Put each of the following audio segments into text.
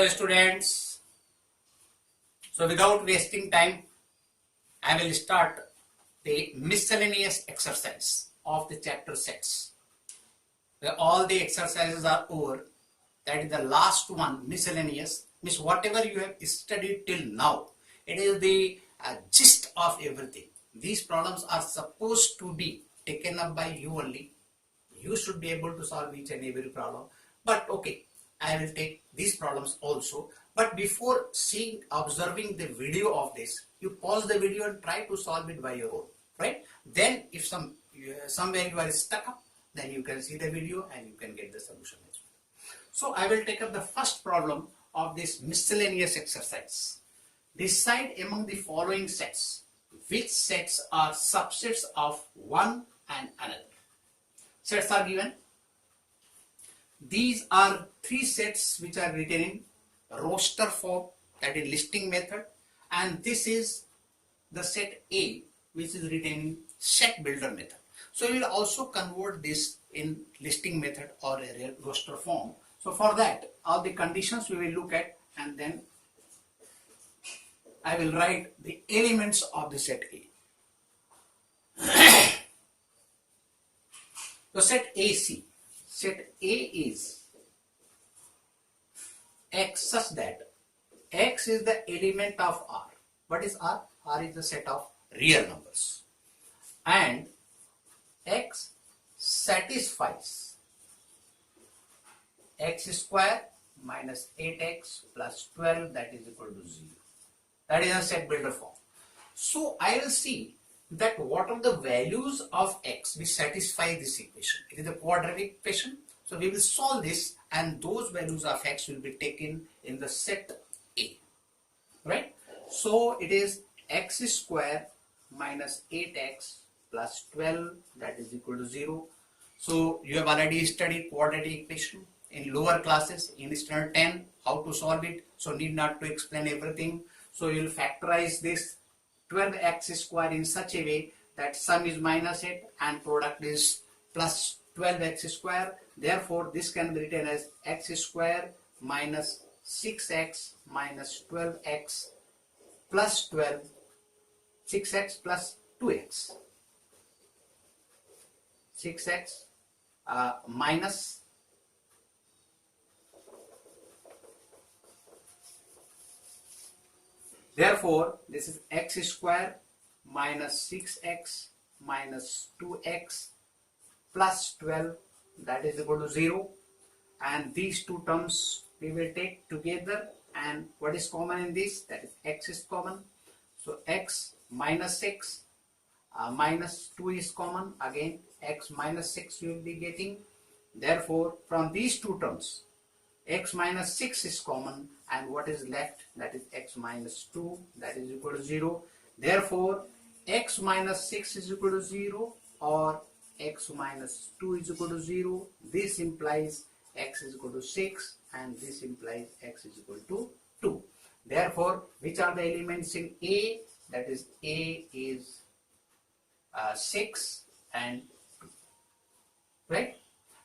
students, so without wasting time, I will start the miscellaneous exercise of the chapter sets. Where all the exercises are over. That is the last one, miscellaneous, means whatever you have studied till now. It is the gist of everything. These problems are supposed to be taken up by you only. You should be able to solve each and every problem. But okay, I will take these problems also. But before observing the video of this, you pause the video and try to solve it by your own, right? Then if somewhere you are stuck up, then you can see the video and you can get the solution as well. So I will take up the first problem of this miscellaneous exercise. Decide among the following sets which sets are subsets of one and another. Sets are given. These are three sets which are written in roster form, that is listing method, and this is the set A which is written in set builder method. So we will also convert this in listing method or a roster form. So for that, all the conditions we will look at, and then I will write the elements of the set A. So set AC. Set A is X such that X is the element of R. What is R? R is the set of real numbers. And X satisfies X square minus 8X plus 12, that is equal to 0. That is a set builder form. So I will see that what are the values of X which satisfy this equation. It is a quadratic equation. So we will solve this and those values of X will be taken in the set A. Right? So it is X square minus 8X plus 12, that is equal to 0. So you have already studied quadratic equation in lower classes in standard 10, how to solve it. So need not to explain everything. So you will factorize this 12x square in such a way that sum is minus 8 and product is plus 12x square. Therefore, this can be written as x square minus 6x minus 12x plus 12, 6x plus 2x. 6x minus therefore, this is x square minus 6x minus 2x plus 12, that is equal to 0. And these two terms we will take together, and what is common in this? That is x is common. So x minus 6 minus 2 is common. Again, x minus 6 you will be getting. Therefore, from these two terms, x minus 6 is common, and what is left? That is x minus 2, that is equal to 0. Therefore, x minus 6 is equal to 0 or x minus 2 is equal to 0. This implies x is equal to 6 and this implies x is equal to 2. Therefore, which are the elements in A? That is A is 6 and 2, right?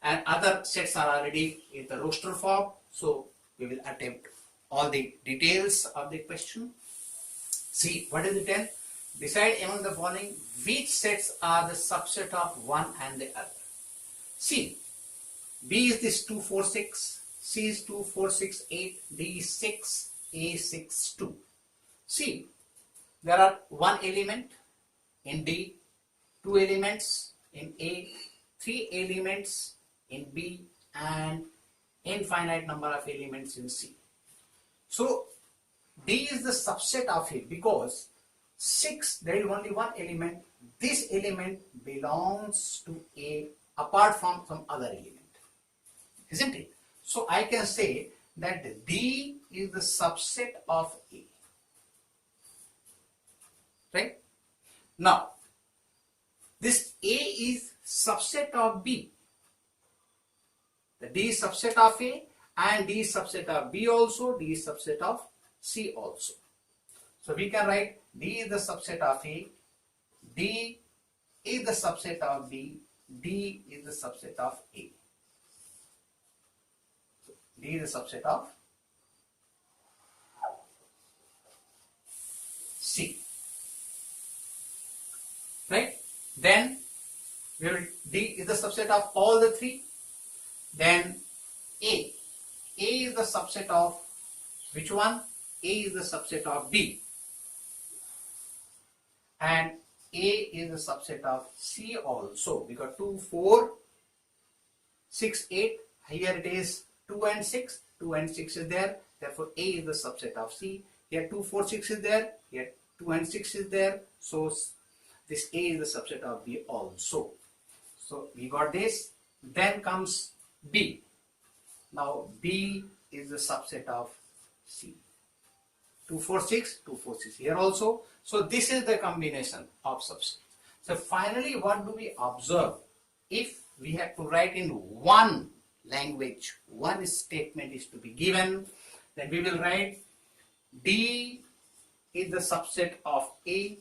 And other sets are already in the roster form. So we will attempt all the details of the question. See, what is the 10? Decide among the following which sets are the subset of one and the other. See, B is this 2, 4, 6, C is 2, 4, 6, 8, D is 6, A 6, 2. See, there are one element in D, two elements in A, three elements in B, and infinite number of elements in C. So D is the subset of it because 6, there is only one element. This element belongs to A apart from some other element, isn't it? So I can say that D is the subset of A, right? Now, this A is subset of B. The D is subset of A and D is subset of B also, D is subset of C also. So we can write D is the subset of A, D is the subset of B, D is the subset of A. So D is the subset of C. Right? Then we will, D is the subset of all the three. Then A. A is the subset of which one? A is the subset of B. And A is the subset of C also. We got 2, 4, 6, 8. Here it is 2 and 6. 2 and 6 is there. Therefore, A is the subset of C. Here 2, 4, 6 is there. Here 2 and 6 is there. So this A is the subset of B also. So we got this. Then comes B. Now B is the subset of C. 2, 4, 6, 2, 4, 6 here also. So this is the combination of subsets. So finally, what do we observe? If we have to write in one language, one statement is to be given, then we will write D is the subset of A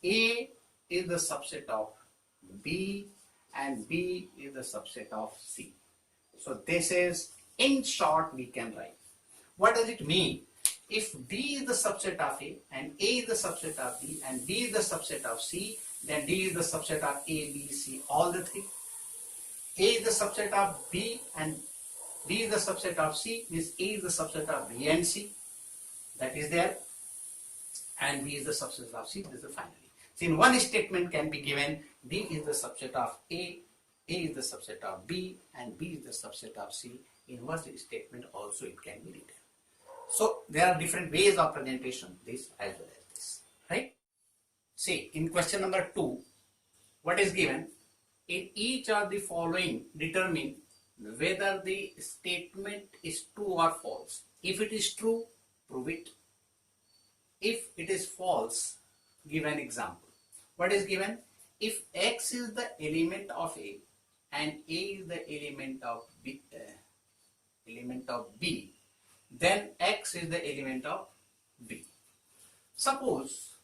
is the subset of B, and B is the subset of C. So this is, in short, we can write. What does it mean? If D is the subset of A, and A is the subset of B, and B is the subset of C, then D is the subset of A, B, C, all the three. A is the subset of B, and B is the subset of C, means A is the subset of B and C. That is there. And B is the subset of C, this is finally. So in one statement can be given, D is the subset of A is the subset of B, and B is the subset of C. In one statement also it can be written. So there are different ways of presentation, this as well as this, right? See, in question number 2, what is given? In each of the following, determine whether the statement is true or false. If it is true, prove it. If it is false, give an example. What is given? If X is the element of A and A is the element of B, then X is the element of B. Suppose,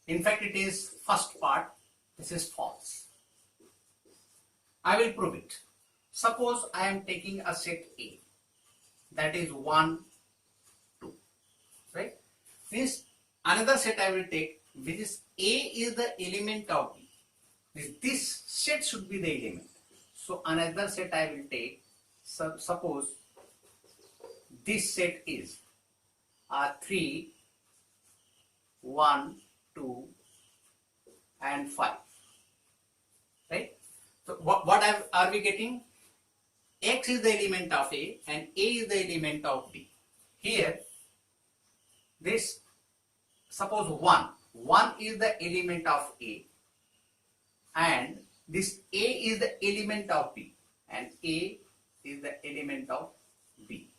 in fact it is first part, this is false. I will prove it. Suppose I am taking a set A, that is 1, 2, right? Means another set I will take, which is A is the element of B. This set should be the element. So another set I will take. Suppose this set is 3, 1, 2, and 5. Right? So what are we getting? X is the element of A and A is the element of B. Here, this, suppose 1. 1 is the element of A and this A is the element of B and A is the element of B.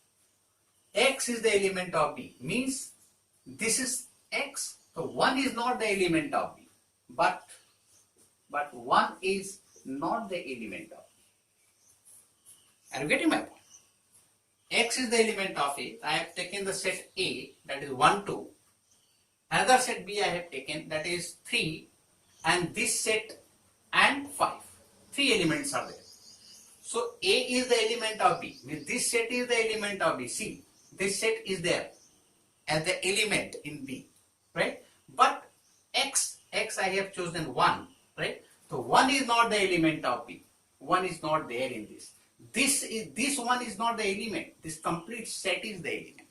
X is the element of B, means this is X. So 1 is not the element of B, but 1 is not the element of B. Are you getting my point? X is the element of A. I have taken the set A, that is 1, 2. Another set B I have taken, that is 3, and this set and 5. 3 elements are there. So A is the element of B, means this set is the element of B. See, this set is there as the element in B, right? But X I have chosen 1, right? So 1 is not the element of B. 1 is not there in this. This one is not the element. This complete set is the element.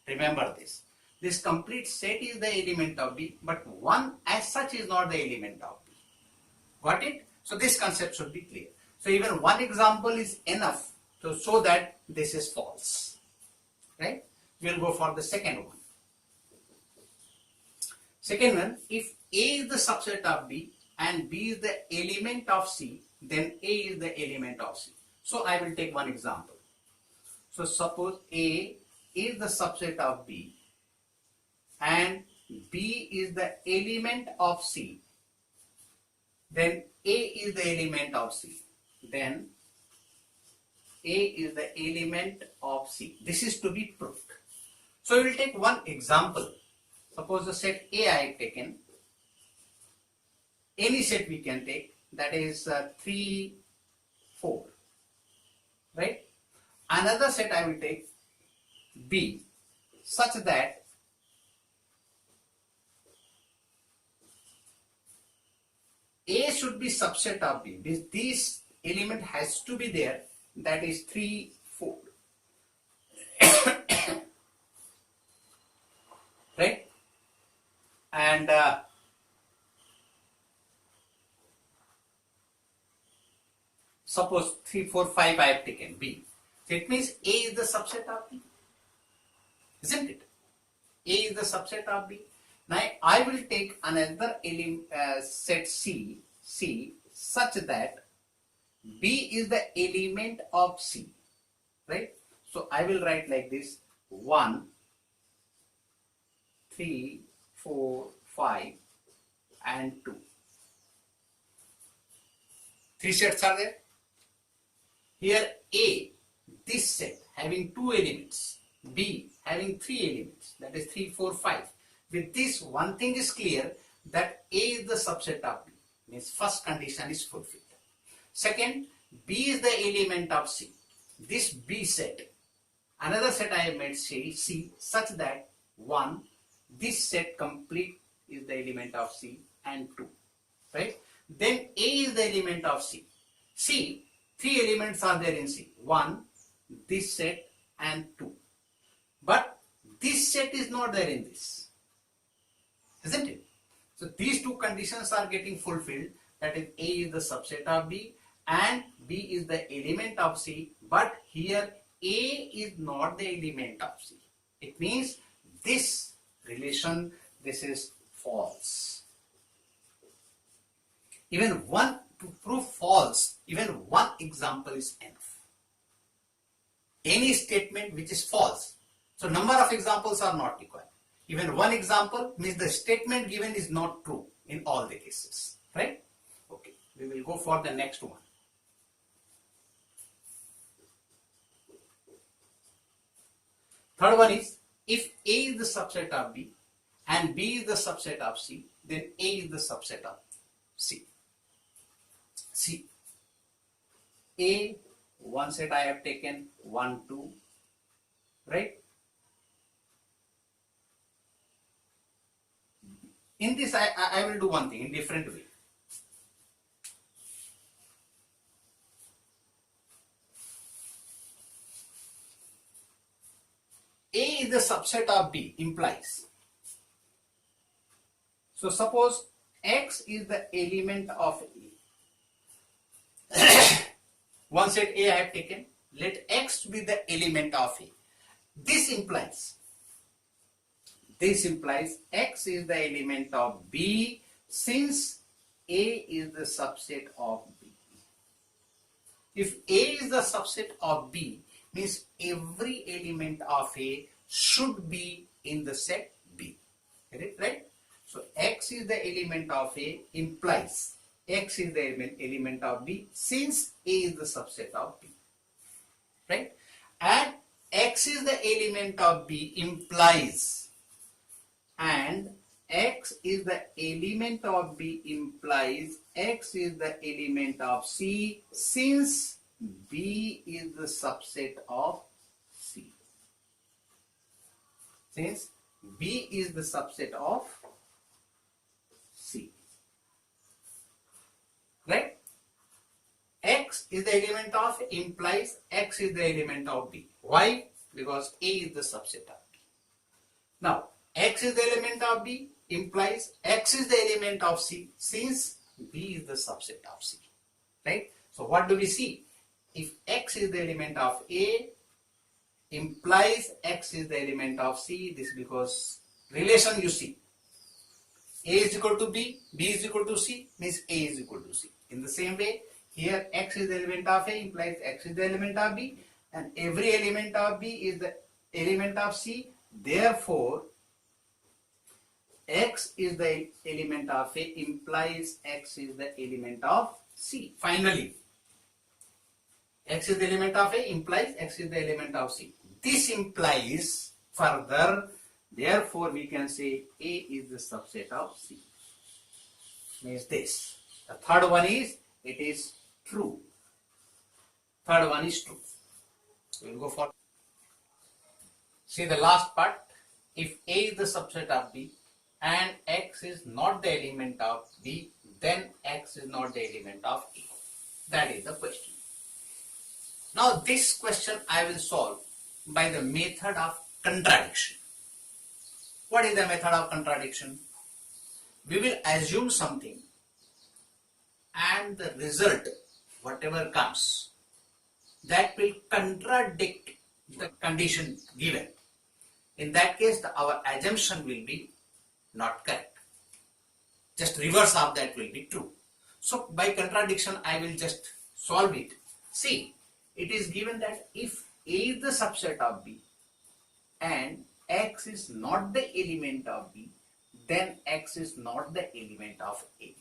Remember this. This complete set is the element of B, but 1 as such is not the element of B. Got it? So this concept should be clear. So even one example is enough to show that this is false. Right? We'll go for the second one. Second one, if A is the subset of B and B is the element of C, then A is the element of C. So I will take one example. So suppose A is the subset of B and B is the element of C, then A is the element of C. Then A is the element of C. This is to be proved. So we will take one example. Suppose the set A I have taken. Any set we can take, that is 3, 4. Right? Another set I will take B, such that A should be subset of B. This element has to be there. That is 3, 4. Right? And suppose 3, 4, 5 I have taken B. So it means A is the subset of B. Isn't it? A is the subset of B. Now I will take another set C such that B is the element of C. Right? So I will write like this: 1, 3, 4, 5 and 2. 3 sets are there. Here A, this set having 2 elements, B having 3 elements, that is 3, 4, 5. With this, one thing is clear, that A is the subset of B, means first condition is fulfilled. Second, B is the element of C. This B set, another set I have made C such that 1, this set complete is the element of C and 2. Right? Then A is the element of C. C, 3 elements are there in C. 1, this set and 2. But this set is not there in this. Isn't it? So these two conditions are getting fulfilled. That is, A is the subset of B and B is the element of C. But here A is not the element of C. It means this relation, this is false. Even one, to prove false, even one example is enough. Any statement which is false. So number of examples are not required. Even one example means the statement given is not true in all the cases. Right? Okay. We will go for the next one. Third one is, if A is the subset of B and B is the subset of C, then A is the subset of C. See, A, one set I have taken, 1, 2, right? In this, I will do one thing in different way. A is the subset of B implies. So suppose X is the element of A. One set A I have taken. Let X be the element of A. This implies X is the element of B since A is the subset of B. If A is the subset of B, means every element of A should be in the set B. Right? So X is the element of A implies X is the element of B since A is the subset of B. Right? And X is the element of B implies, and X is the element of B implies X is the element of C since B is the subset of C. Since B is the subset of C. Right? X is the element of A implies X is the element of B. Why? Because A is the subset of B. Now, X is the element of B implies X is the element of C since B is the subset of C. Right? So what do we see? If X is the element of A implies X is the element of C, this is because relation you see. A is equal to B, B is equal to C, means A is equal to C. In the same way, here X is the element of A implies X is the element of B, and every element of B is the element of C. Therefore, X is the element of A implies X is the element of C. Finally, X is the element of A implies X is the element of C. This implies further, therefore we can say A is the subset of C. Means this. The third one is, it is true. Third one is true. We will go for. See the last part. If A is the subset of B and X is not the element of B, then X is not the element of A. That is the question. Now this question I will solve by the method of contradiction. What is the method of contradiction? We will assume something and the result, whatever comes, that will contradict the condition given. In that case, our assumption will be not correct. Just reverse of that will be true. So by contradiction, I will just solve it. See, it is given that if A is the subset of B and X is not the element of B, then X is not the element of A.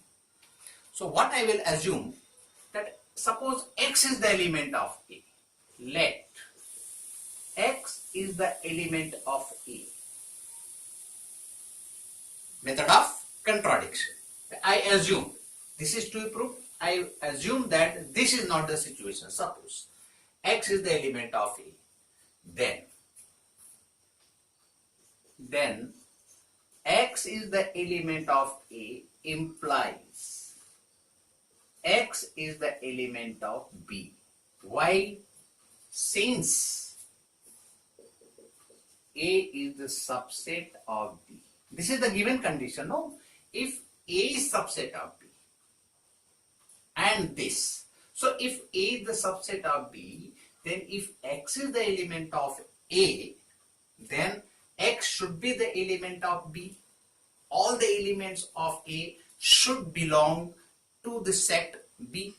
So what I will assume that suppose X is the element of A. Let X is the element of A. Method of contradiction. I assume, this is to be proved, I assume that this is not the situation. Suppose X is the element of A. Then X is the element of A implies X is the element of B. Why? Since A is the subset of B. This is the given condition, no? If A is subset of B and this. So if A is the subset of B, then if X is the element of A, then X should be the element of B. All the elements of A should belong to the set B.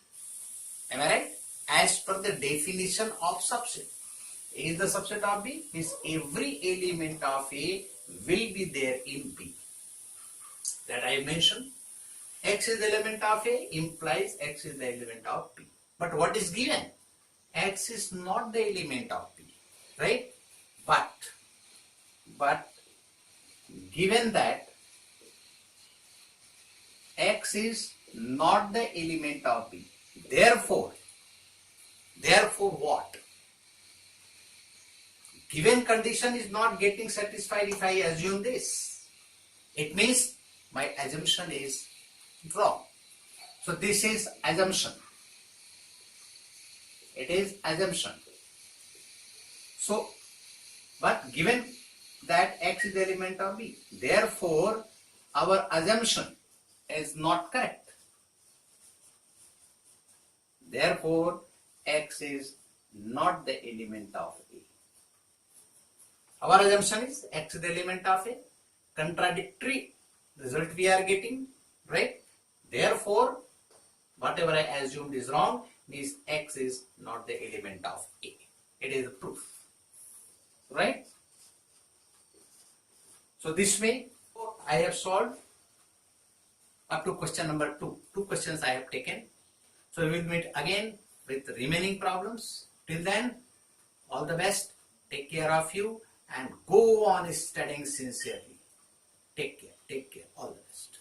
Am I right? As per the definition of subset. A is the subset of B, means every element of A will be there in B. That I mentioned. X is the element of A implies X is the element of B. But what is given? X is not the element of B. Right? But given that X is not the element of B, therefore what? Given condition is not getting satisfied if I assume this. It means my assumption is wrong. So this is assumption. It is assumption. So, but given that X is the element of B, therefore our assumption is not correct. Therefore X is not the element of A. Our assumption is X is the element of A. Contradictory result we are getting, right? Therefore, whatever I assumed is wrong, means X is not the element of A. It is a proof, right? So this way I have solved up to question number 2. 2 questions I have taken. So we will meet again with the remaining problems. Till then, all the best. Take care of you and go on studying sincerely. Take care. All the best.